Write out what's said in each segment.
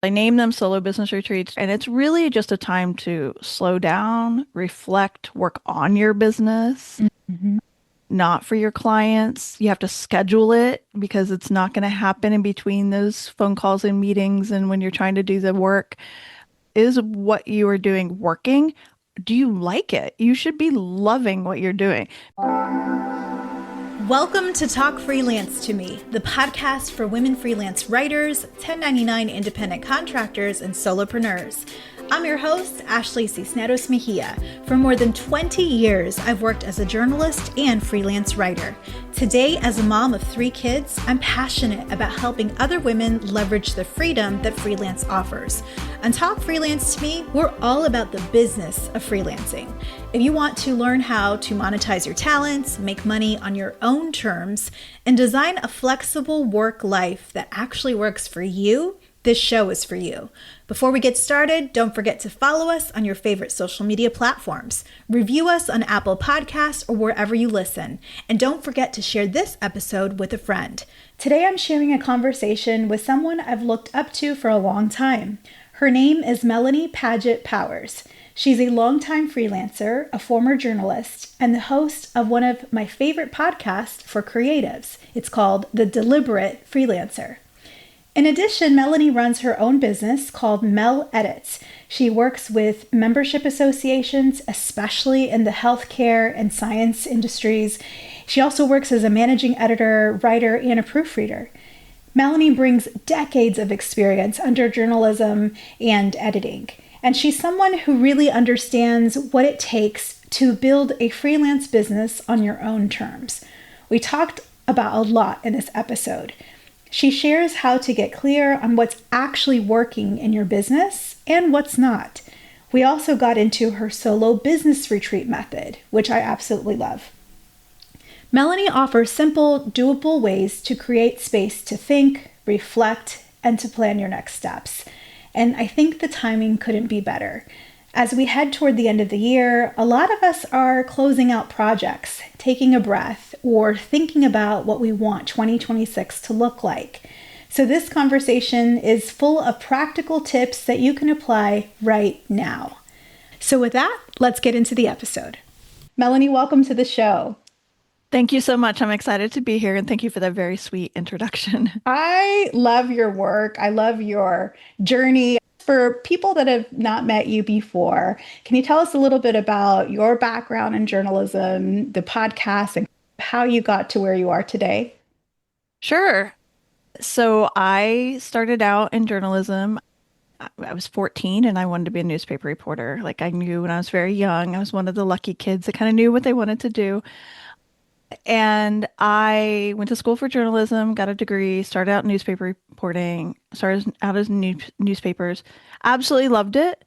I name them solo business retreats, and it's really just a time to slow down, reflect, work on your business, Mhm. not for your clients. You have to schedule it because it's not going to happen in between those phone calls and meetings and when you're trying to do the work. Is what you are doing working? Do you like it? You should be loving what you're doing. Welcome to Talk Freelance to Me, the podcast for women freelance writers, 1099 independent contractors, and solopreneurs. I'm your host, Ashley Cisneros Mejia. For more than 20 years, I've worked as a journalist and freelance writer. Today, as a mom of 3 kids, I'm passionate about helping other women leverage the freedom that freelance offers. On Talk Freelance to Me, we're all about the business of freelancing. If you want to learn how to monetize your talents, make money on your own terms, and design a flexible work life that actually works for you, this show is for you. Before we get started, don't forget to follow us on your favorite social media platforms. Review us on Apple Podcasts or wherever you listen. And don't forget to share this episode with a friend. Today I'm sharing a conversation with someone I've looked up to for a long time. Her name is Melanie Padgett Powers. She's a longtime freelancer, a former journalist, and the host of one of my favorite podcasts for creatives. It's called The Deliberate Freelancer. In addition, Melanie runs her own business called Mel Edits. She works with membership associations, especially in the healthcare and science industries. She also works as a managing editor, writer, and a proofreader. Melanie brings decades of experience under journalism and editing, and she's someone who really understands what it takes to build a freelance business on your own terms. We talked about a lot in this episode. She shares how to get clear on what's actually working in your business and what's not. We also got into her solo business retreat method, which I absolutely love. Melanie offers simple, doable ways to create space to think, reflect, and to plan your next steps. And I think the timing couldn't be better. As we head toward the end of the year, a lot of us are closing out projects, taking a breath, or thinking about what we want 2026 to look like. So this conversation is full of practical tips that you can apply right now. So with that, let's get into the episode. Melanie, welcome to the show. Thank you so much. I'm excited to be here and thank you for that very sweet introduction. I love your work. I love your journey. For people that have not met you before, can you tell us a little bit about your background in journalism, the podcast, and how you got to where you are today? Sure. So I started out in journalism. I was 14 and I wanted to be a newspaper reporter. Like I knew when I was very young, I was one of the lucky kids that kind of knew what they wanted to do. And I went to school for journalism, got a degree, started out in newspaper reporting, started out as newspapers. Absolutely loved it,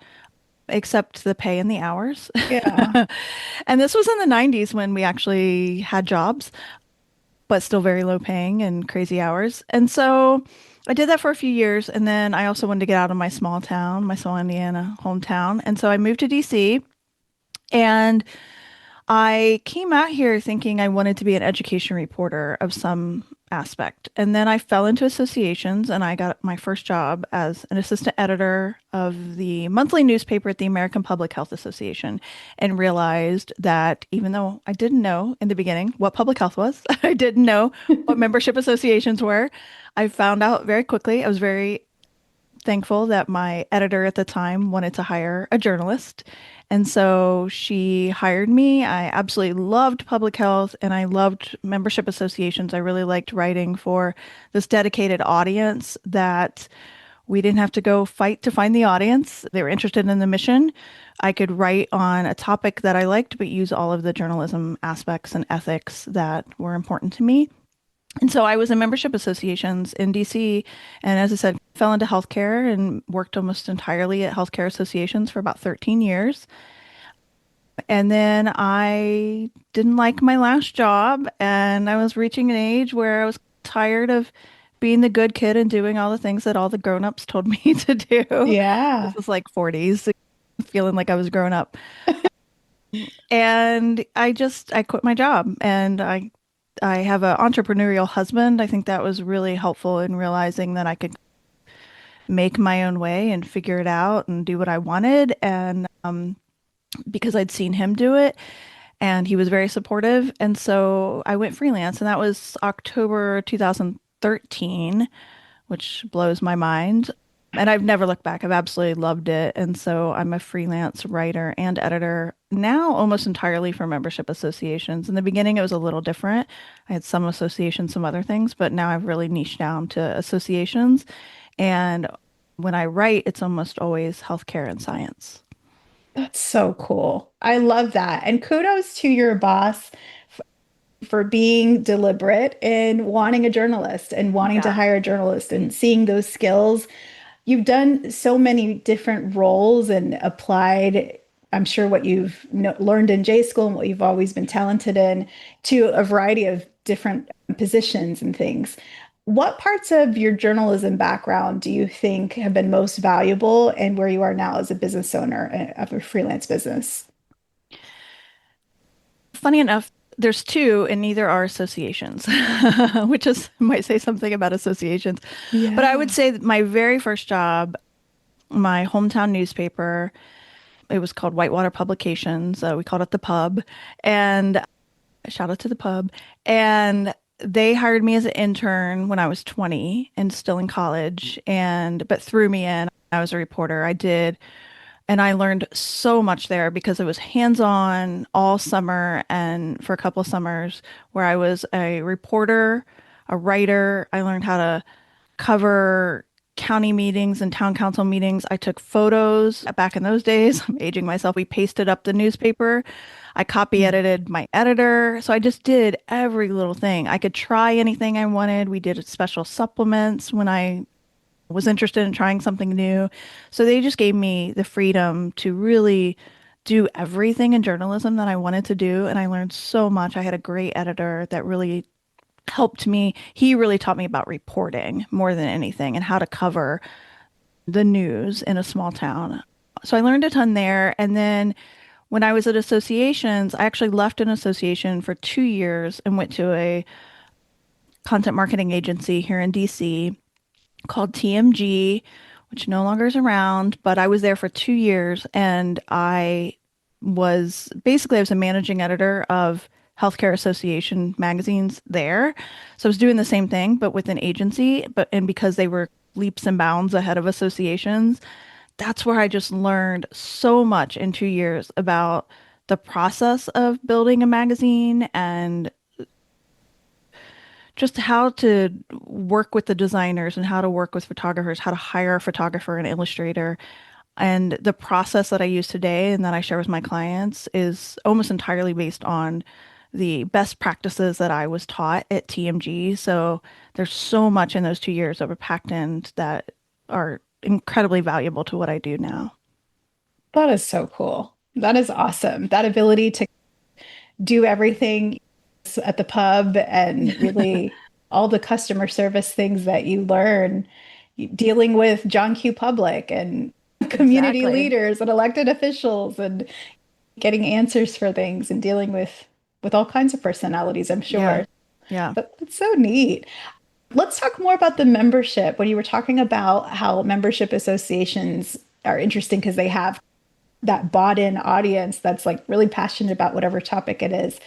except the pay and the hours. Yeah. And this was in the 90s when we actually had jobs, but still very low paying and crazy hours. And so I did that for a few years. And then I also wanted to get out of my small town, my small Indiana hometown. And so I moved to DC. And I came out here thinking I wanted to be an education reporter of some aspect. And then I fell into associations and I got my first job as an assistant editor of the monthly newspaper at the American Public Health Association and realized that even though I didn't know in the beginning what public health was, I didn't know what membership associations were. I found out very quickly. I was very thankful that my editor at the time wanted to hire a journalist. And so she hired me. I absolutely loved public health and I loved membership associations. I really liked writing for this dedicated audience that we didn't have to go fight to find the audience. They were interested in the mission. I could write on a topic that I liked, but use all of the journalism aspects and ethics that were important to me. And so I was in membership associations in DC. And as I said, fell into healthcare and worked almost entirely at healthcare associations for about 13 years. And then I didn't like my last job. And I was reaching an age where I was tired of being the good kid and doing all the things that all the grown-ups told me to do. Yeah. This was like 40s, feeling like I was grown up. And I quit my job and I have an entrepreneurial husband. I think that was really helpful in realizing that I could make my own way and figure it out and do what I wanted. And because I'd seen him do it and he was very supportive. And so I went freelance, and that was October 2013, which blows my mind. And I've never looked back. I've absolutely loved it. And so I'm a freelance writer and editor now almost entirely for membership associations. In the beginning, it was a little different. I had some associations, some other things, but now I've really niched down to associations. And when I write, it's almost always healthcare and science. That's so cool. I love that. And kudos to your boss for being deliberate in wanting a journalist and wanting to Yeah. hire a journalist and seeing those skills. You've done so many different roles and applied, I'm sure, what you've learned in J school and what you've always been talented in to a variety of different positions and things. What parts of your journalism background do you think have been most valuable and where you are now as a business owner of a freelance business? Funny enough, there's two, and neither are associations, which is might say something about associations. But I would Yeah. say that my very first job, my hometown newspaper, it was called Whitewater Publications. We called it the Pub, and shout out to the Pub. And they hired me as an intern when I was 20 and still in college, and but threw me in. I was a reporter. I did and I learned so much there because it was hands-on all summer and for a couple of summers where I was a reporter, a writer. I learned how to cover county meetings and town council meetings. I took photos back in those days. I'm aging myself. We pasted up the newspaper. I copy edited my editor. So I just did every little thing. I could try anything I wanted. We did special supplements when I was interested in trying something new. So they just gave me the freedom to really do everything in journalism that I wanted to do. And I learned so much. I had a great editor that really helped me. He really taught me about reporting more than anything and how to cover the news in a small town. So I learned a ton there. And then when I was at associations, I actually left an association for 2 years and went to a content marketing agency here in DC called TMG, which no longer is around, but I was there for 2 years and I was a managing editor of healthcare association magazines there. So I was doing the same thing, but with an agency, and because they were leaps and bounds ahead of associations, that's where I just learned so much in 2 years about the process of building a magazine and just how to work with the designers and how to work with photographers, how to hire a photographer and illustrator. And the process that I use today and that I share with my clients is almost entirely based on the best practices that I was taught at TMG. So there's so much in those 2 years that were packed in that are incredibly valuable to what I do now. That is so cool. That is awesome. That ability to do everything at the pub and really all the customer service things that you learn dealing with John Q. Public and community Exactly. leaders and elected officials and getting answers for things and dealing with all kinds of personalities, I'm Yeah. sure. Yeah. But it's so neat. Let's talk more about the membership. When you were talking about how membership associations are interesting because they have that bought-in audience that's like really passionate about whatever topic it is.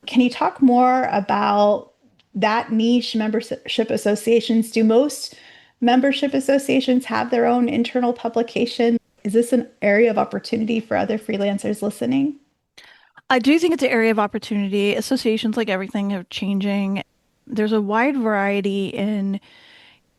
Can you talk more about that niche membership associations? Do most membership associations have their own internal publication? Is this an area of opportunity for other freelancers listening? I do think it's an area of opportunity. Associations, like everything, are changing. There's a wide variety in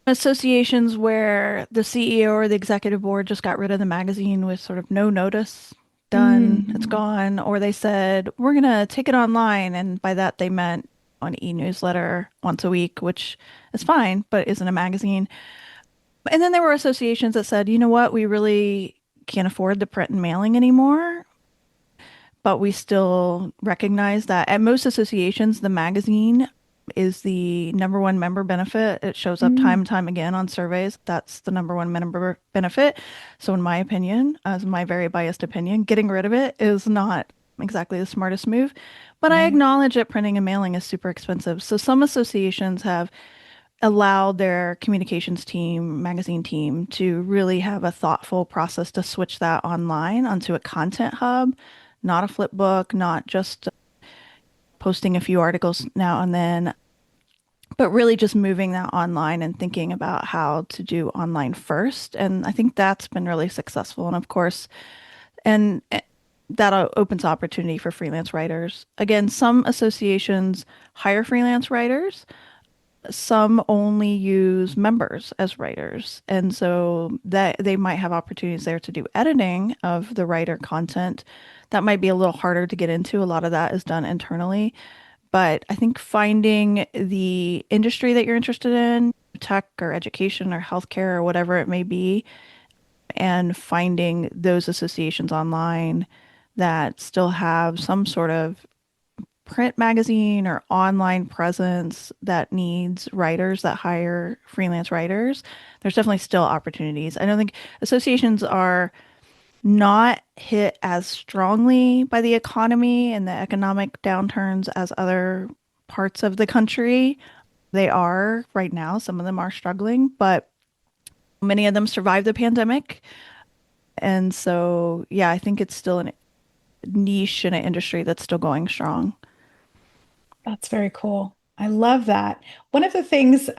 associations where the CEO or the executive board just got rid of the magazine with sort of no notice. Done, it's Mm, gone. Or they said, we're going to take it online. And by that, they meant an e-newsletter once a week, which is fine, but isn't a magazine. And then there were associations that said, you know what, we really can't afford the print and mailing anymore. But we still recognize that at most associations, the magazine is the number one member benefit. It shows up time mm, and time again on surveys. That's the number one member benefit. So, in my opinion, as my very biased opinion, getting rid of it is not exactly the smartest move. But I right. acknowledge that printing and mailing is super expensive. So, some associations have allowed their communications team, magazine team to really have a thoughtful process to switch that online onto a content hub, not a flip book, not just posting a few articles now and then, but really just moving that online and thinking about how to do online first. And I think that's been really successful. And of course, and that opens opportunity for freelance writers. Again, some associations hire freelance writers, some only use members as writers. And so that they might have opportunities there to do editing of the writer content. That might be a little harder to get into. A lot of that is done internally. But I think finding the industry that you're interested in, tech or education or healthcare or whatever it may be, and finding those associations online that still have some sort of print magazine or online presence that needs writers that hire freelance writers, there's definitely still opportunities. I don't think associations are not hit as strongly by the economy and the economic downturns as other parts of the country. They are right now, some of them are struggling, but many of them survived the pandemic. And so, yeah, I think it's still a niche in an industry that's still going strong. That's very cool. I love that. One of the things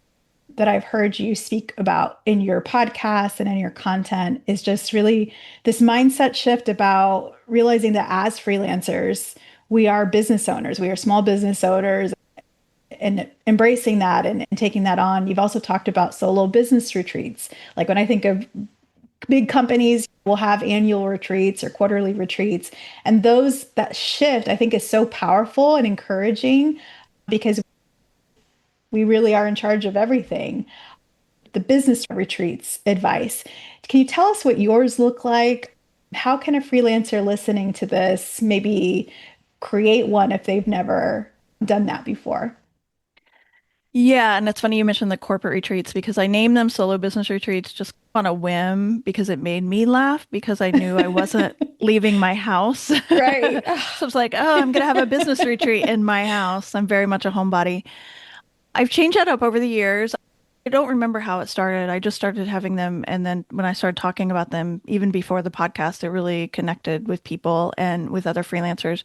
that I've heard you speak about in your podcast and in your content is just really this mindset shift about realizing that as freelancers, we are business owners, we are small business owners, and embracing that and taking that on. You've also talked about solo business retreats. Like when I think of big companies will have annual retreats or quarterly retreats, and those that shift I think is so powerful and encouraging because we really are in charge of everything. The business retreats advice. Can you tell us what yours look like? How can a freelancer listening to this maybe create one if they've never done that before? Yeah, and it's funny you mentioned the corporate retreats because I named them solo business retreats just on a whim because it made me laugh because I knew I wasn't leaving my house. Right. So I was like, oh, I'm going to have a business retreat in my house. I'm very much a homebody. I've changed that up over the years. I don't remember how it started. I just started having them. And then when I started talking about them, even before the podcast, it really connected with people and with other freelancers.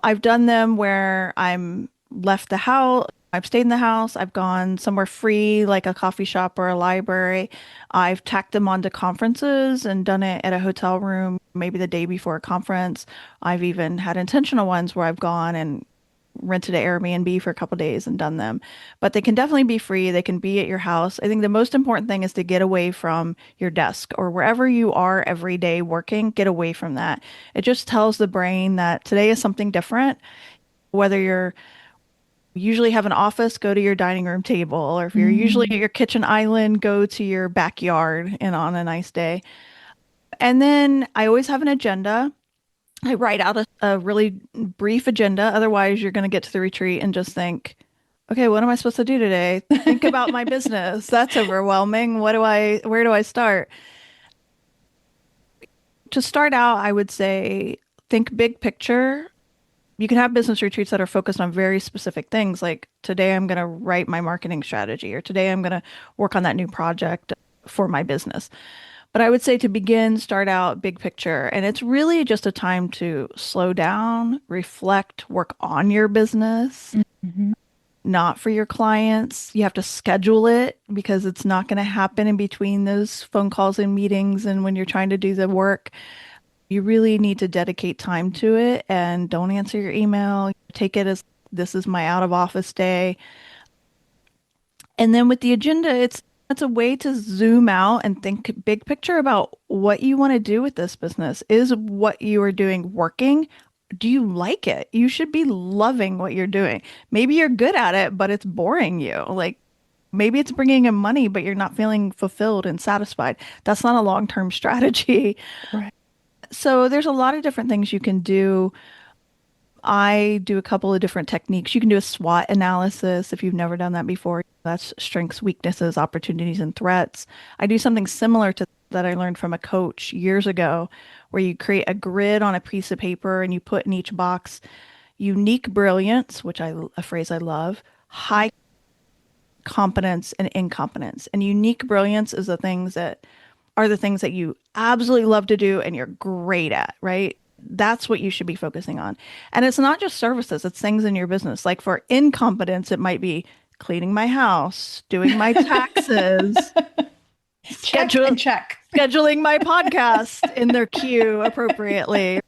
I've done them where I'm left the house. I've stayed in the house. I've gone somewhere free, like a coffee shop or a library. I've tacked them onto conferences and done it at a hotel room, maybe the day before a conference. I've even had intentional ones where I've gone and rented an Airbnb for a couple days and done them. But they can definitely be free. They can be at your house. I think the most important thing is to get away from your desk or wherever you are every day working, get away from that. It just tells the brain that today is something different. Whether you're usually have an office, go to your dining room table, or if you're usually at Mm. your kitchen island, go to your backyard and on a nice day. And then I always have an agenda. I write out a really brief agenda. Otherwise, you're going to get to the retreat and just think, okay, what am I supposed to do today? Think about my business. That's overwhelming. Where do I start? To start out, I would say think big picture. You can have business retreats that are focused on very specific things, like today I'm going to write my marketing strategy, or today I'm going to work on that new project for my business. But I would say to begin, start out big picture. And it's really just a time to slow down, reflect, work on your business, Mhm. not for your clients. You have to schedule it because it's not going to happen in between those phone calls and meetings and when you're trying to do the work. You really need to dedicate time to it and don't answer your email. Take it as this is my out of office day. And then with the agenda, it's a way to zoom out and think big picture about what you want to do with this business. Is what you are doing working? Do you like it? You should be loving what you're doing. Maybe you're good at it, but it's boring you. Like maybe it's bringing in money, but you're not feeling fulfilled and satisfied. That's not a long-term strategy. Right. So there's a lot of different things you can do. I do a couple of different techniques. You can do a SWOT analysis if you've never done that before. That's strengths, weaknesses, opportunities, and threats. I do something similar to that I learned from a coach years ago, where you create a grid on a piece of paper and you put in each box unique brilliance, which a phrase I love, high competence and incompetence. And unique brilliance is the things that are the things that you absolutely love to do and you're great at, right? That's what you should be focusing on. And it's not just services, it's things in your business. Like for incompetence, it might be cleaning my house, doing my taxes, Check schedule, and check. scheduling my podcast in their queue appropriately.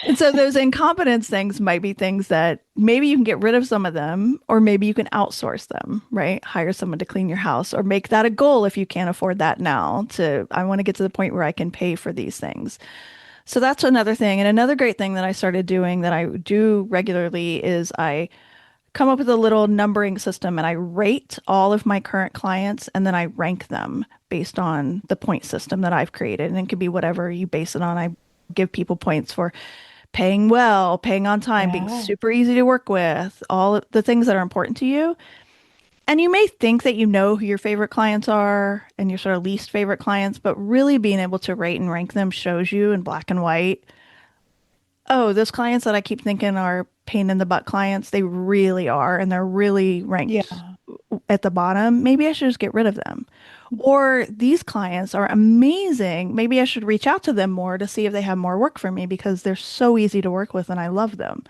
And so those incompetence things might be things that maybe you can get rid of some of them, or maybe you can outsource them, right? Hire someone to clean your house, or make that a goal if you can't afford that now to, I want to get to the point where I can pay for these things. So that's another thing. And another great thing that I started doing that I do regularly is I come up with a little numbering system and I rate all of my current clients and then I rank them based on the point system that I've created. And it could be whatever you base it on. I give people points for paying well, paying on time, being Yeah. super easy to work with, all of the things that are important to you. And you may think that you know who your favorite clients are and your sort of least favorite clients, but really being able to rate and rank them shows you in black and white, oh, those clients that I keep thinking are pain in the butt clients, they really are, and they're really ranked Yeah. at the bottom. Maybe I should just get rid of them. Or these clients are amazing. Maybe I should reach out to them more to see if they have more work for me because they're so easy to work with and I love them.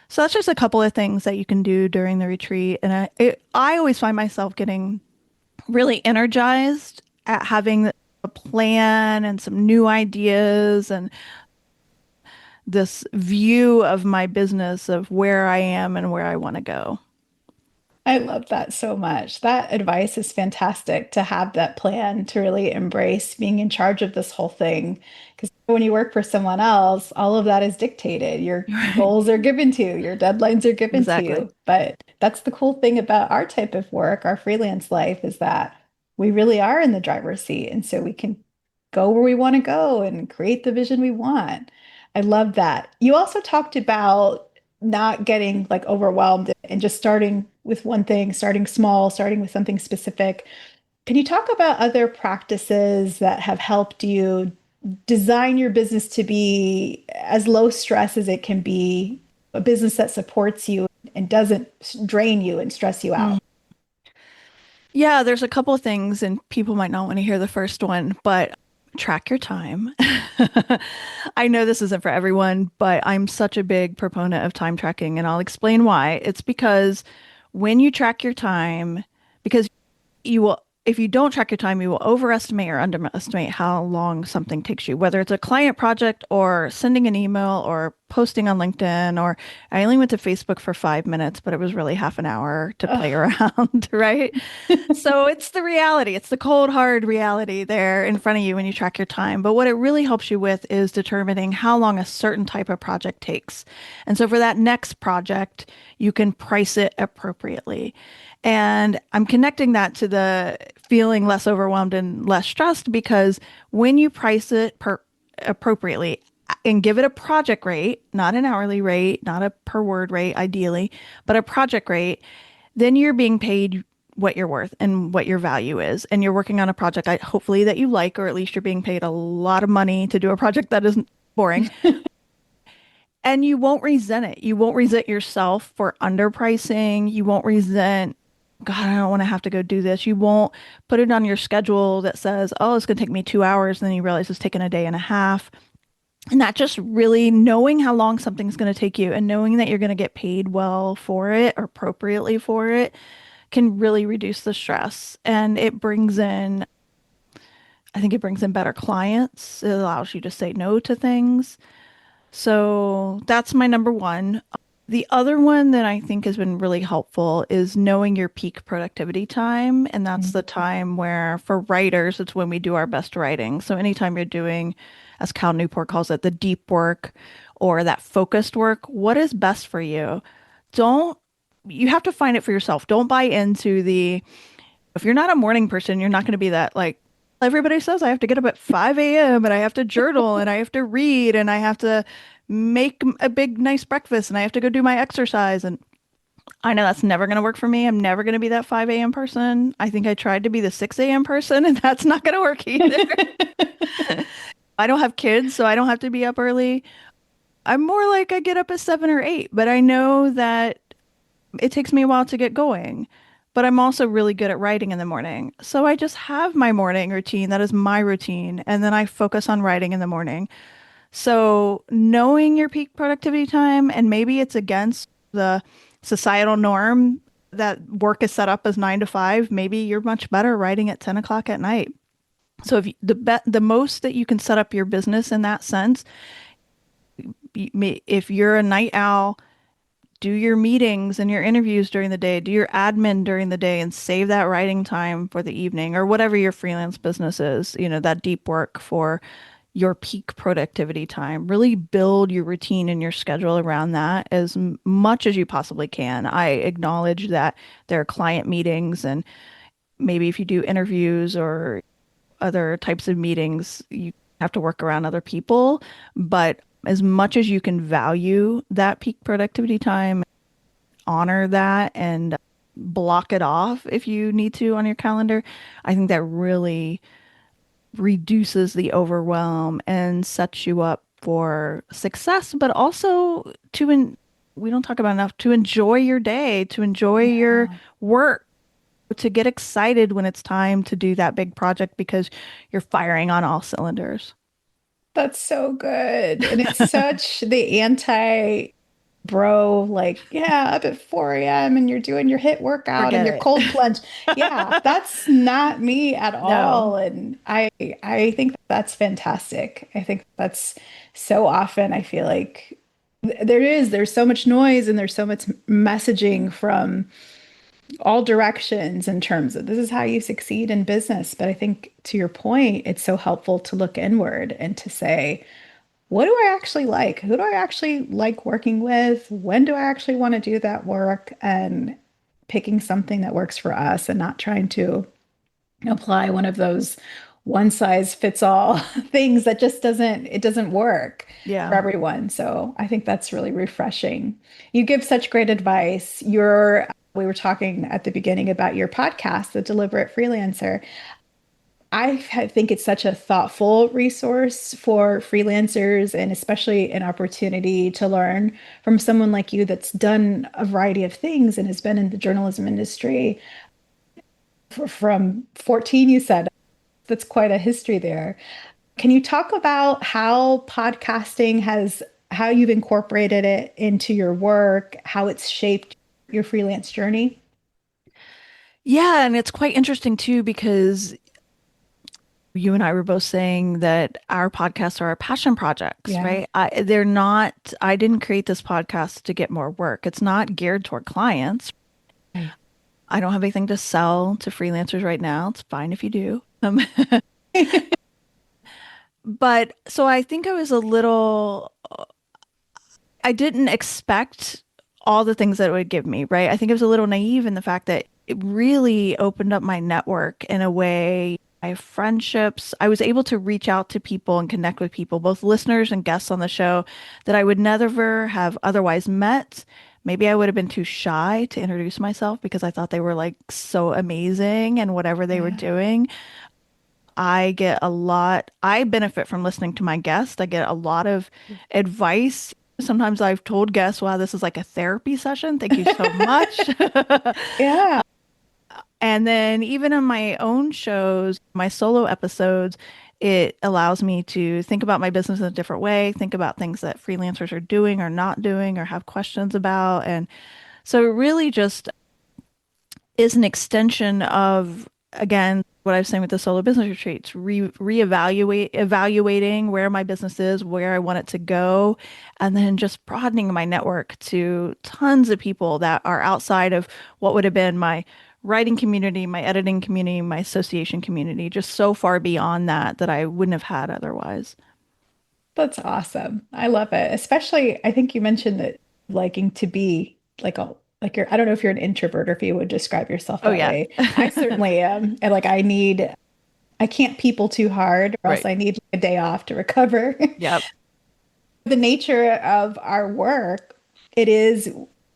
So that's just a couple of things that you can do during the retreat. And I always find myself getting really energized at having a plan and some new ideas and this view of my business of where I am and where I want to go. I love that so much. That advice is fantastic to have that plan to really embrace being in charge of this whole thing. Because when you work for someone else, all of that is dictated. Your Right. goals are given to you, your deadlines are given to Exactly. you. But that's the cool thing about our type of work, our freelance life, is that we really are in the driver's seat. And so we can go where we want to go and create the vision we want. I love that. You also talked about not getting like overwhelmed and just starting with one thing, starting small, starting with something specific. Can you talk about other practices that have helped you design your business to be as low stress as it can be, a business that supports you and doesn't drain you and stress you Mm. out? Yeah, there's a couple of things, and people might not want to hear the first one, but track your time. I know this isn't for everyone, but I'm such a big proponent of time tracking, and I'll explain why. It's because when you track your time, because you will, if you don't track your time, you will overestimate or underestimate how long something takes you, whether it's a client project or sending an email or posting on LinkedIn, or I only went to Facebook for 5 minutes, but it was really half an hour to play Ugh. around, right? So it's the reality. It's the cold, hard reality there in front of you when you track your time. But what it really helps you with is determining how long a certain type of project takes. And so for that next project, you can price it appropriately. And I'm connecting that to the feeling less overwhelmed and less stressed because when you price it appropriately and give it a project rate, not an hourly rate, not a per word rate, ideally, but a project rate, then you're being paid what you're worth and what your value is. And you're working on a project, hopefully that you like, or at least you're being paid a lot of money to do a project that isn't boring. And you won't resent it. You won't resent yourself for underpricing. You won't resent, God, I don't want to have to go do this. You won't put it on your schedule that says, oh, it's going to take me 2 hours. And then you realize it's taking a day and a half. And that just really knowing how long something's going to take you and knowing that you're going to get paid well for it or appropriately for it can really reduce the stress. And it brings in, I think it brings in better clients. It allows you to say no to things. So that's my number one. The other one that I think has been really helpful is knowing your peak productivity time. And that's the time where, for writers, it's when we do our best writing. So anytime you're doing, as Cal Newport calls it, the deep work or that focused work, what is best for you? Don't, you have to find it for yourself. Don't buy into if you're not a morning person, you're not going to be that like, everybody says I have to get up at 5 a.m. and I have to journal and I have to read and I have to make a big, nice breakfast and I have to go do my exercise. And I know that's never going to work for me. I'm never going to be that 5 a.m. person. I think I tried to be the 6 a.m. person and that's not going to work either. I don't have kids, so I don't have to be up early. I'm more like I get up at 7 or 8, but I know that it takes me a while to get going. but I'm also really good at writing in the morning. So I just have my morning routine. That is my routine. And then I focus on writing in the morning. So knowing your peak productivity time, and maybe it's against the societal norm that work is set up as 9 to 5, maybe you're much better writing at 10 o'clock at night. So if you, the most that you can set up your business in that sense, if you're a night owl, do your meetings and your interviews during the day, do your admin during the day, and save that writing time for the evening or whatever your freelance business is, that deep work for your peak productivity time. Really build your routine and your schedule around that as much as you possibly can. I acknowledge that there are client meetings, and maybe if you do interviews or other types of meetings, you have to work around other people. But as much as you can value that peak productivity time, honor that and block it off if you need to on your calendar, I think that really reduces the overwhelm and sets you up for success, but also we don't talk about enough, to enjoy your day, to enjoy your Yeah. work, to get excited when it's time to do that big project because you're firing on all cylinders. That's so good. And it's such the anti bro, like, yeah, up at 4 a.m. and you're doing your hit workout and Forget your cold plunge. Yeah, it. that's not me at No. all. And I think that's fantastic. I think that's so often I feel like there's so much noise and there's so much messaging from all directions in terms of this is how you succeed in business. But I think to your point, it's so helpful to look inward and to say, what do I actually like? Who do I actually like working with? When do I actually want to do that work? And picking something that works for us and not trying to apply one of those one size fits all things that just doesn't work for Yeah. everyone. So I think that's really refreshing. You give such great advice. We were talking at the beginning about your podcast, The Deliberate Freelancer. Think it's such a thoughtful resource for freelancers and especially an opportunity to learn from someone like you that's done a variety of things and has been in the journalism industry from 14, you said. That's quite a history there. Can you talk about how you've incorporated it into your work, how it's shaped your freelance journey? Yeah, and it's quite interesting too because you and I were both saying that our podcasts are our passion projects, Yeah. right? I didn't create this podcast to get more work. It's not geared toward clients. Right. I don't have anything to sell to freelancers right now. It's fine if you do. But so I think I was I didn't expect all the things that it would give me, right? I think it was a little naive in the fact that it really opened up my network in a way. I have friendships. I was able to reach out to people and connect with people, both listeners and guests on the show that I would never have otherwise met. Maybe I would have been too shy to introduce myself because I thought they were like so amazing and whatever they were Yeah. doing. I benefit from listening to my guests. I get a lot of advice. Sometimes I've told guests, wow, this is like a therapy session. Thank you so much. Yeah. And then even in my own shows, my solo episodes, it allows me to think about my business in a different way, think about things that freelancers are doing or not doing or have questions about. And so it really just is an extension of, again, what I was saying with the solo business retreats, evaluating where my business is, where I want it to go, and then just broadening my network to tons of people that are outside of what would have been my writing community, my editing community, my association community, just so far beyond that I wouldn't have had otherwise. That's awesome. I love it. Especially, I think you mentioned that liking to be like I don't know if you're an introvert or if you would describe yourself Oh that yeah. way. I certainly am. And like I can't people too hard or else Right. I need a day off to recover. Yep. The nature of our work, it is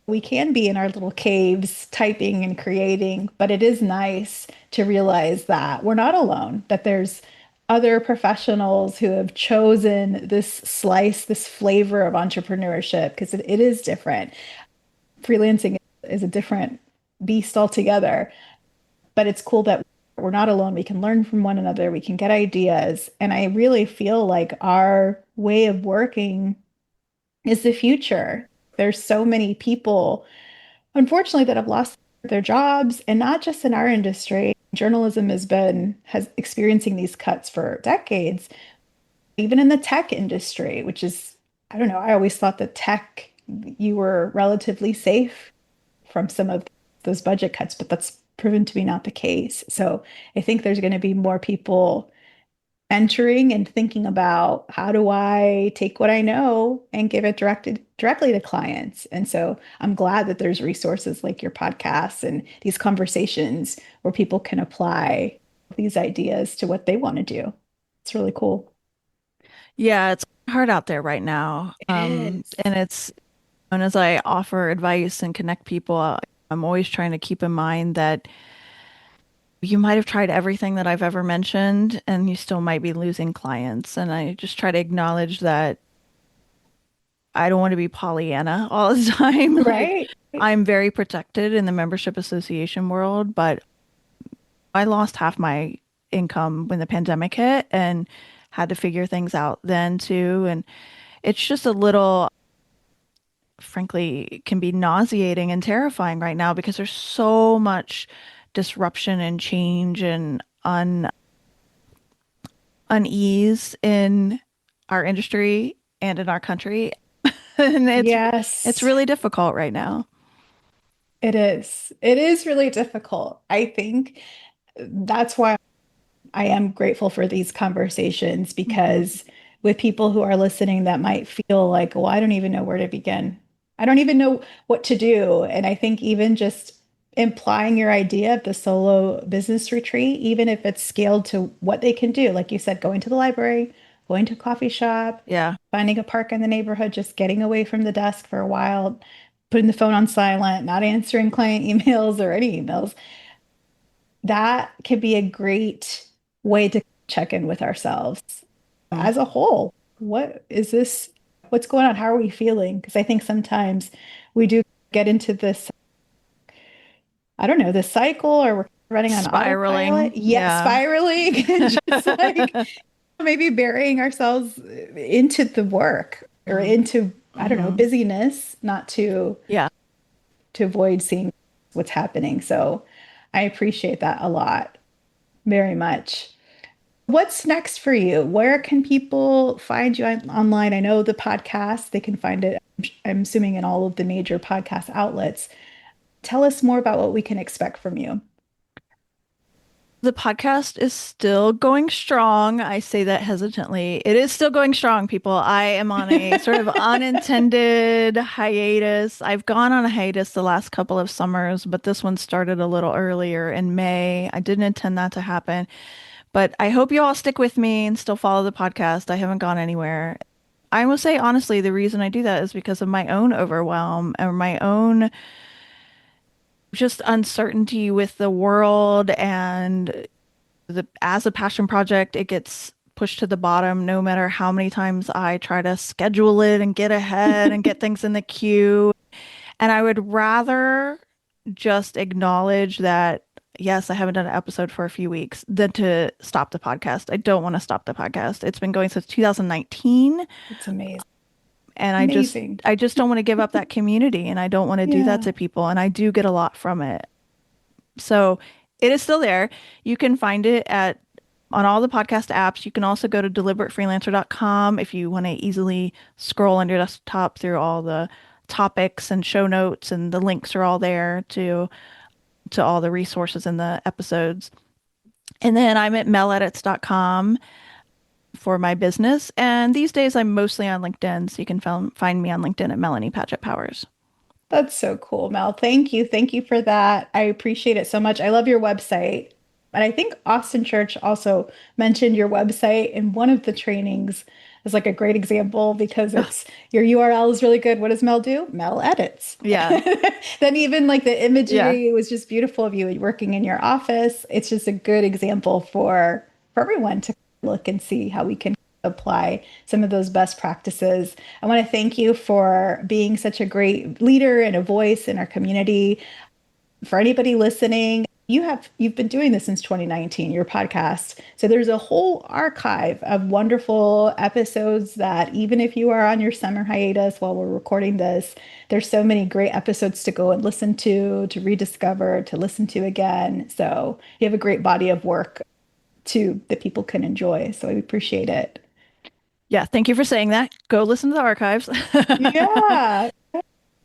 we can be in our little caves typing and creating, but it is nice to realize that we're not alone, that there's other professionals who have chosen this flavor of entrepreneurship, because it is different. Freelancing is a different beast altogether. But it's cool that we're not alone. We can learn from one another, we can get ideas. And I really feel like our way of working is the future. There's so many people, unfortunately, that have lost their jobs, and not just in our industry. Journalism has experiencing these cuts for decades, even in the tech industry, which is, I don't know, I always thought that tech, you were relatively safe from some of those budget cuts, but that's proven to be not the case. So I think there's going to be more people entering and thinking about, how do I take what I know and give it directly to clients. And so I'm glad that there's resources like your podcasts and these conversations where people can apply these ideas to what they want to do. It's really cool. Yeah, it's hard out there right now. It is. And and as I offer advice and connect people, I'm always trying to keep in mind that you might have tried everything that I've ever mentioned and you still might be losing clients. And I just try to acknowledge that I don't want to be Pollyanna all the time. Like, Right? I'm very protected in the membership association world, but I lost half my income when the pandemic hit and had to figure things out then too. And it's just a little, frankly, it can be nauseating and terrifying right now because there's so much disruption and change and unease in our industry and in our country. And it's Yes, really difficult right now. it is. It is really difficult. I think that's why I am grateful for these conversations, Mhm. because with people who are listening that might feel like, well, I don't even know where to begin. I don't even know what to do. And I think even just implying your idea of the solo business retreat, even if it's scaled to what they can do, like you said, going to the library, going to a coffee shop, Yeah. finding a park in the neighborhood, just getting away from the desk for a while, putting the phone on silent, not answering client emails or any emails, that can be a great way to check in with ourselves Mm. as a whole. What is this? What's going on? How are we feeling? Because I think sometimes we do get into this, I don't know, this cycle, or we're running on Spiraling. autopilot. Yeah, Yeah. spiraling and just like maybe burying ourselves into the work or Mm. into, I don't know, Hmm. busyness, not Yeah. to avoid seeing what's happening. So I appreciate that a lot, very much. What's next for you? Where can people find you online? I know the podcast, they can find it, I'm assuming, in all of the major podcast outlets. Tell us more about what we can expect from you. The podcast is still going strong. I say that hesitantly. It is still going strong, people. I am on a sort of unintended hiatus. I've gone on a hiatus the last couple of summers, but this one started a little earlier in May. I didn't intend that to happen, but I hope you all stick with me and still follow the podcast. I haven't gone anywhere. I will say honestly, the reason I do that is because of my own overwhelm and my own just uncertainty with the world and as a passion project, it gets pushed to the bottom no matter how many times I try to schedule it and get ahead and get things in the queue. And I would rather just acknowledge that, yes, I haven't done an episode for a few weeks than to stop the podcast. I don't want to stop the podcast. It's been going since 2019, It's amazing. and Amazing. I just don't want to give up that community and I don't want to do that Yeah, to people, and I do get a lot from it. So it is still there. You can find it at on all the podcast apps. You can also go to deliberatefreelancer.com if you want to easily scroll on your desktop through all the topics and show notes, and the links are all there to all the resources in the episodes. And then I'm at meledits.com for my business. And these days I'm mostly on LinkedIn, so you can find me on LinkedIn at Melanie Padgett Powers. that's so cool, Mel. Thank you. Thank you for that. I appreciate it so much. I love your website. And I think Austin Church also mentioned your website in one of the trainings as like a great example, because it's your URL is really good. What does Mel do? Mel edits. Yeah. Then even like the Yeah. imagery was just beautiful of you working in your office. It's just a good example for everyone to look and see how we can apply some of those best practices. I want to thank you for being such a great leader and a voice in our community. For anybody listening, you've been doing this since 2019, your podcast. So there's a whole archive of wonderful episodes that even if you are on your summer hiatus while we're recording this, there's so many great episodes to go and listen to rediscover, to listen to again. So you have a great body of work too that people can enjoy. So I appreciate it. Yeah, thank you for saying that. Go listen to the archives. Yeah.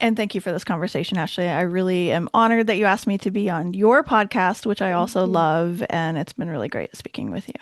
And thank you for this conversation, Ashley. I really am honored that you asked me to be on your podcast, which I Thank also you. love. And it's been really great speaking with you.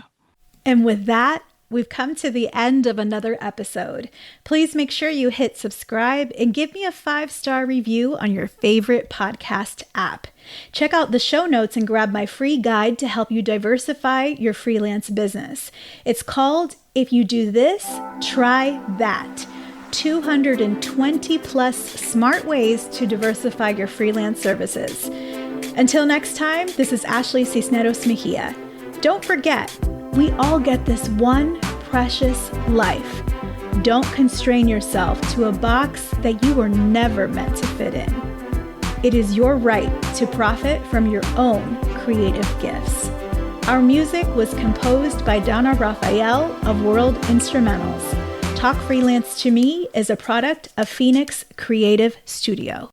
And with that, we've come to the end of another episode. Please make sure you hit subscribe and give me a 5-star review on your favorite podcast app. Check out the show notes and grab my free guide to help you diversify your freelance business. It's called If You Do This, Try That. 220 plus smart ways to diversify your freelance services. Until next time, this is Ashley Cisneros Mejia. Don't forget, we all get this one precious life. Don't constrain yourself to a box that you were never meant to fit in. It is your right to profit from your own creative gifts. Our music was composed by Donna Raphael of World Instrumentals. Talk Freelance to Me is a product of Phoenix Creative Studio.